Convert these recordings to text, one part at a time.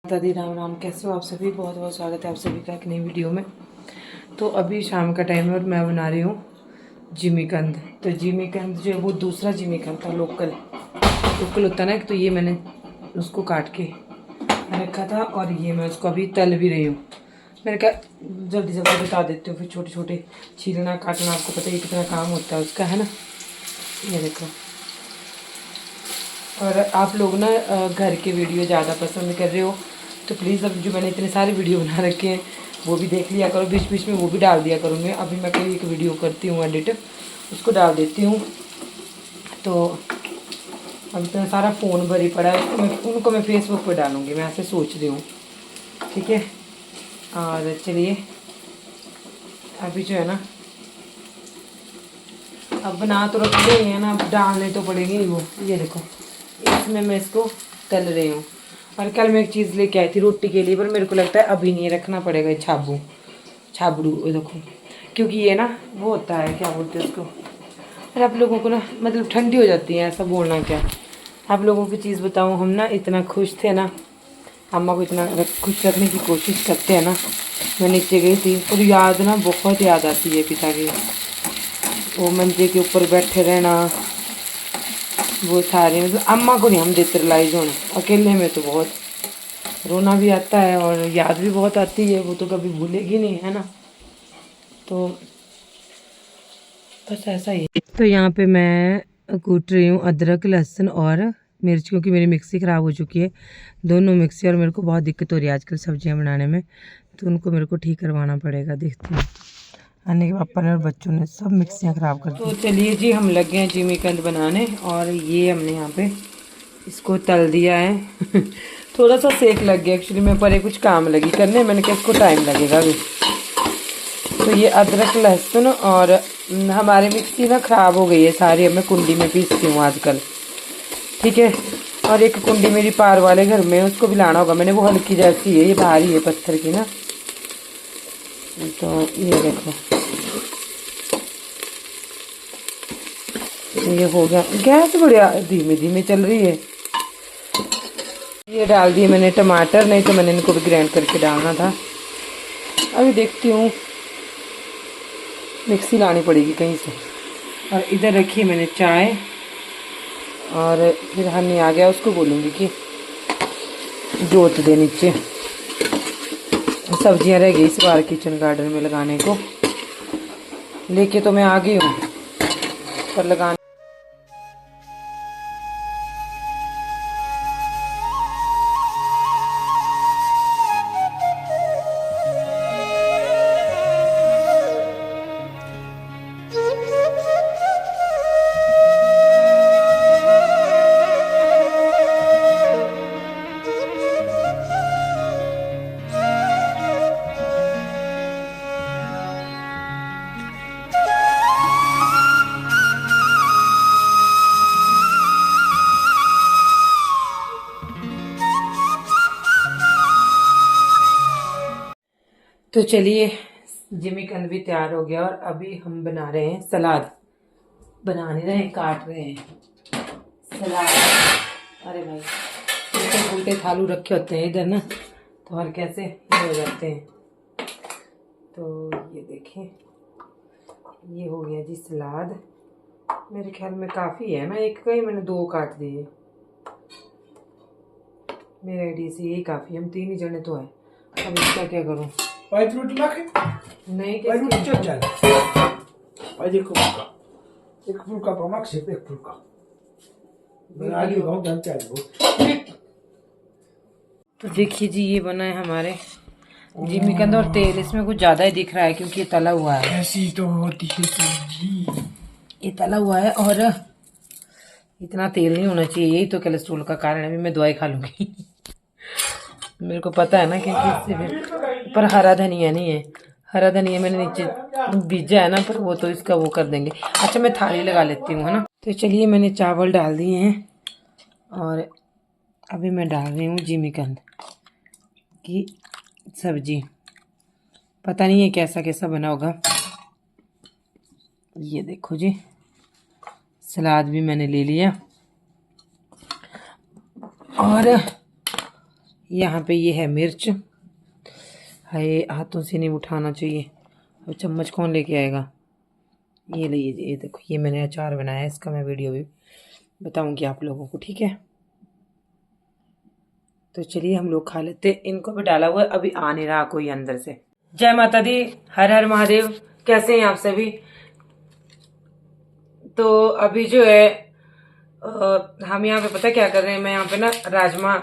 दादी राम राम, कैसे हो आप सभी। बहुत बहुत स्वागत है आप सभी का एक नई वीडियो में। तो अभी शाम का टाइम है और मैं बना रही हूँ जिमीकंद। तो जिमीकंद जो है वो दूसरा जिमीकंद था, लोकल होता है ना। तो ये मैंने उसको काट के रखा था और ये मैं उसको अभी तल भी रही हूँ। मैंने कहा जल्दी जल्दी बता देती हूँ, फिर छोटे छोटे छीलना काटना, आपको पता है कितना काम होता है उसका, है ना। ये देखो। और आप लोग ना घर के वीडियो ज़्यादा पसंद कर रहे हो तो प्लीज़, अब जो मैंने इतने सारे वीडियो बना रखे हैं वो भी देख लिया करो, बीच बीच में वो भी डाल दिया करूँगी। अभी मैं कोई एक वीडियो करती हूँ एडिट, उसको डाल देती हूँ। तो अब इतना सारा फ़ोन भरी पड़ा है, उनको मैं फेसबुक पर डालूँगी, मैं ऐसे सोच रही हूँ। ठीक है। और चलिए अभी जो है ना, अब बना तो रख रही है ना, अब डालने तो पड़ेंगे ही वो। ये देखो, इसमें मैं इसको तल रही हूँ। और कल मैं एक चीज़ लेके आई थी रोटी के लिए, पर मेरे को लगता है अभी नहीं रखना पड़ेगा छाबड़ू ये देखो, क्योंकि ये ना वो होता है, क्या बोलते हैं उसको। और आप लोगों को ना मतलब ठंडी हो जाती है, ऐसा बोलना क्या। आप लोगों की चीज़ बताऊँ, हम ना इतना खुश थे ना, अम्मा को इतना खुश रखने की कोशिश करते हैं ना। मैं नीचे गई थी और याद ना, बहुत याद आती है पिता की, वो मंजे के ऊपर बैठे रहना, वो सारे मतलब अम्मा को नहीं हम देते रिलाइज होना, अकेले में तो बहुत रोना भी आता है और याद भी बहुत आती है, वो तो कभी भूलेगी नहीं, है ना। तो बस ऐसा ही है। तो यहाँ पे मैं कूट रही हूँ अदरक लहसुन और मिर्च, क्योंकि मेरी मिक्सी ख़राब हो चुकी है, दोनों मिक्सी, और मेरे को बहुत दिक्कत हो रही है आजकल सब्जियाँ बनाने में, तो उनको मेरे को ठीक करवाना पड़ेगा। देखती हूँ, आने के पापा ने और बच्चों ने सब मिक्सियाँ ख़राब कर दी। तो चलिए जी, हम लग गए हैं जिमीकंद बनाने, और ये हमने यहाँ पे इसको तल दिया है थोड़ा सा सेक लग गया एक्चुअली, मैं परे कुछ काम लगी करने, मैंने कहा इसको टाइम लगेगा अभी। तो ये अदरक लहसुन, और हमारी मिक्सी ना ख़राब हो गई है सारी, अब मैं कुंडी में पीसती हूँ आजकल। ठीक है। और एक कुंडी मेरी पार वाले घर में, उसको भी लाना होगा मैंने, वो हल्की जैसी है, ये भारी है पत्थर की ना। तो ये देखो, ये हो गया। गैस बढ़िया धीमे धीमे चल रही है। ये डाल दिए मैंने टमाटर, नहीं तो मैंने इनको भी ग्राइंड करके डालना था। अभी देखती हूँ, मिक्सी लानी पड़ेगी कहीं से। और इधर रखी है मैंने चाय, और फिर हनी आ गया, उसको बोलूँगी कि जोत दे नीचे। सब्जियां रह गई इस बार किचन गार्डन में लगाने को, लेके तो मैं आ गई हूँ, पर लगाने तो चलिए, जिमीकंद भी तैयार हो गया, और अभी हम बना रहे हैं सलाद। बना नहीं रहे हैं, काट रहे हैं सलाद। अरे भाई, उल्टे उल्टे थालू रखे होते हैं इधर ना, तो और कैसे ये हो जाते हैं। तो ये देखें, ये हो गया जी सलाद। मेरे ख्याल में काफ़ी है ना, एक का ही मैंने 2 काट दिए, मेरे आइडिया से यही काफ़ी है, हम 3 ही जने तो है। अब इसका क्या करूँ। Vai tudo lá que नहीं vai no कैसे। tchau. Vai de colocar. Tem que colocar para Max, tem que colocar. बना ली गाँव जानते हैं वो। तो देखिए जी, ये बना है हमारे जिमीकंद, और तेल इसमें कुछ ज़्यादा ही दिख रहा है क्योंकि ये तला हुआ है। ऐसी तो होती है सब्जी। ये तला हुआ है, और इतना तेल नहीं होना चाहिए, यही तो कोलेस्ट्रॉल का कारण है। अभी मैं दवाई खा लूँगी मेरे को पता है ना, क्योंकि इससे फिर। पर हरा धनिया नहीं है, हरा धनिया मैंने नीचे बीजा है ना, पर वो तो इसका वो कर देंगे। अच्छा, मैं थाली लगा लेती हूँ, है ना। तो चलिए, मैंने चावल डाल दिए हैं, और अभी मैं डाल रही हूँ जिमीकंद की सब्जी। पता नहीं है कैसा कैसा बना होगा। ये देखो जी, सलाद भी मैंने ले लिया, और यहाँ पे ये है मिर्च। हाय, हाथों से नहीं उठाना चाहिए। अब चम्मच कौन लेके आएगा। ये लीजिए, ये देखो, ये मैंने अचार बनाया है, इसका मैं वीडियो भी बताऊंगी आप लोगों को, ठीक है। तो चलिए हम लोग खा लेते। इनको भी डाला हुआ है, अभी आ नहीं रहा कोई अंदर से। जय माता दी, हर हर महादेव। कैसे हैं आप सभी। तो अभी जो है हम यहाँ पे पता क्या कर रहे हैं, मैं यहाँ पे ना राजमा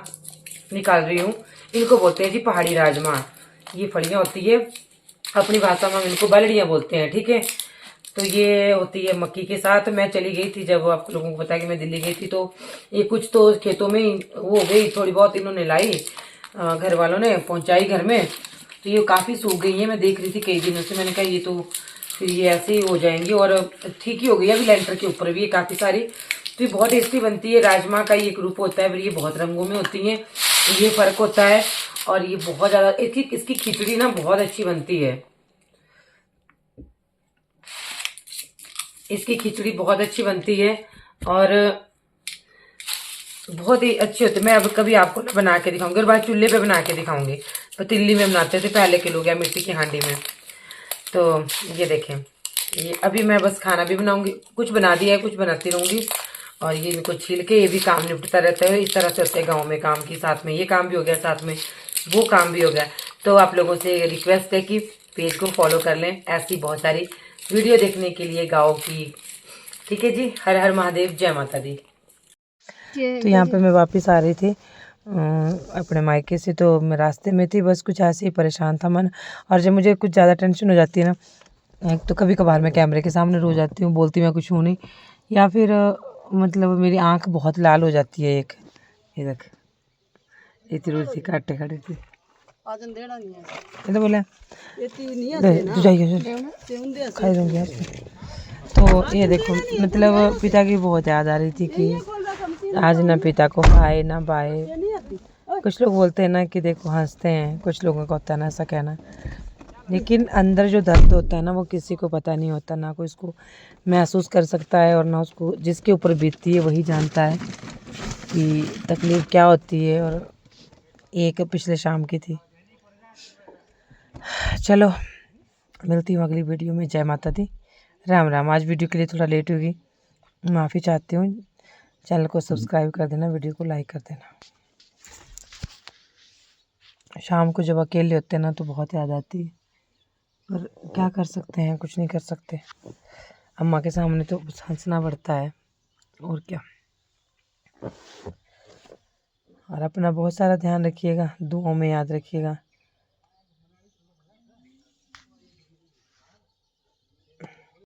निकाल रही हूँ। इनको बोलते हैं जी पहाड़ी राजमा। ये फलियां होती है, अपनी भाषा में हम इनको बलड़ियाँ बोलते हैं, ठीक है। तो ये होती है मक्की के साथ। मैं चली गई थी, जब आप लोगों को पता है कि मैं दिल्ली गई थी, तो ये कुछ तो खेतों में वो हो गई, थोड़ी बहुत इन्होंने लाई, घर वालों ने पहुंचाई घर में। तो ये काफ़ी सूख गई है। मैं देख रही थी कई दिनों से, मैंने कहा ये तो फिर ये ऐसे ही हो जाएंगी, और ठीक ही हो गई अभी लेंटर के ऊपर भी ये काफ़ी सारी। तो ये बहुत टेस्टी बनती है। राजमा का ये एक रूप होता है, फिर ये बहुत रंगों में होती हैं, ये फ़र्क होता है। और ये बहुत ज़्यादा इसकी खिचड़ी ना बहुत अच्छी बनती है। इसकी खिचड़ी बहुत अच्छी बनती है और बहुत ही अच्छी होती है। मैं अब कभी आपको ना बना के दिखाऊंगी, और बाद चूल्हे पे बना के दिखाऊंगी। पतीली में बनाते थे पहले के लोग, या मिट्टी की हांडी में। तो ये देखें, ये अभी मैं बस खाना भी बनाऊंगी, कुछ बना दिया है, कुछ बनाती रहूंगी। और ये इनको छील के, ये भी काम निपटता रहता है। इस तरह से होते हैं गाँव में काम की, साथ में ये काम भी हो गया, साथ में वो काम भी हो गया। तो आप लोगों से रिक्वेस्ट है कि पेज को फॉलो कर लें, ऐसी बहुत सारी वीडियो देखने के लिए गाँव की, ठीक है जी। हर हर महादेव, जय माता दी। तो यहाँ पे मैं वापस आ रही थी अपने मायके से। तो मैं रास्ते में थी, बस कुछ ऐसे ही परेशान था मन। और जब मुझे कुछ ज़्यादा टेंशन हो जाती है ना, तो कभी कभार मैं कैमरे के सामने रो जाती हूँ, बोलती मैं कुछ हूँ नहीं, या फिर मतलब मेरी आँख बहुत लाल हो जाती है। एक ये देख, इतनी रोज थी, काटे खड़े थी, बोला खाई दूँगी आज। तो ये देखो, मतलब पिता की बहुत याद आ रही थी कि आज ना पिता को खाए ना पाए। कुछ लोग बोलते हैं ना कि देखो हंसते हैं, कुछ लोगों का होता है ना ऐसा कहना, लेकिन अंदर जो दर्द होता है ना वो किसी को पता नहीं होता, ना कोई उसको महसूस कर सकता है, और ना उसको जिसके ऊपर बीतती है वही जानता है कि तकलीफ़ क्या होती है। और एक पिछले शाम की थी। चलो मिलती हूँ अगली वीडियो में। जय माता दी, राम राम। आज वीडियो के लिए थोड़ा लेट होगी, माफ़ी चाहती हूँ। चैनल को सब्सक्राइब कर देना, वीडियो को लाइक कर देना। शाम को जब अकेले होते हैं ना तो बहुत याद आती है, पर क्या कर सकते हैं, कुछ नहीं कर सकते। अम्मा के सामने तो हंसना पड़ता है, और क्या। और अपना बहुत सारा ध्यान रखिएगा, दुआओं में याद रखिएगा।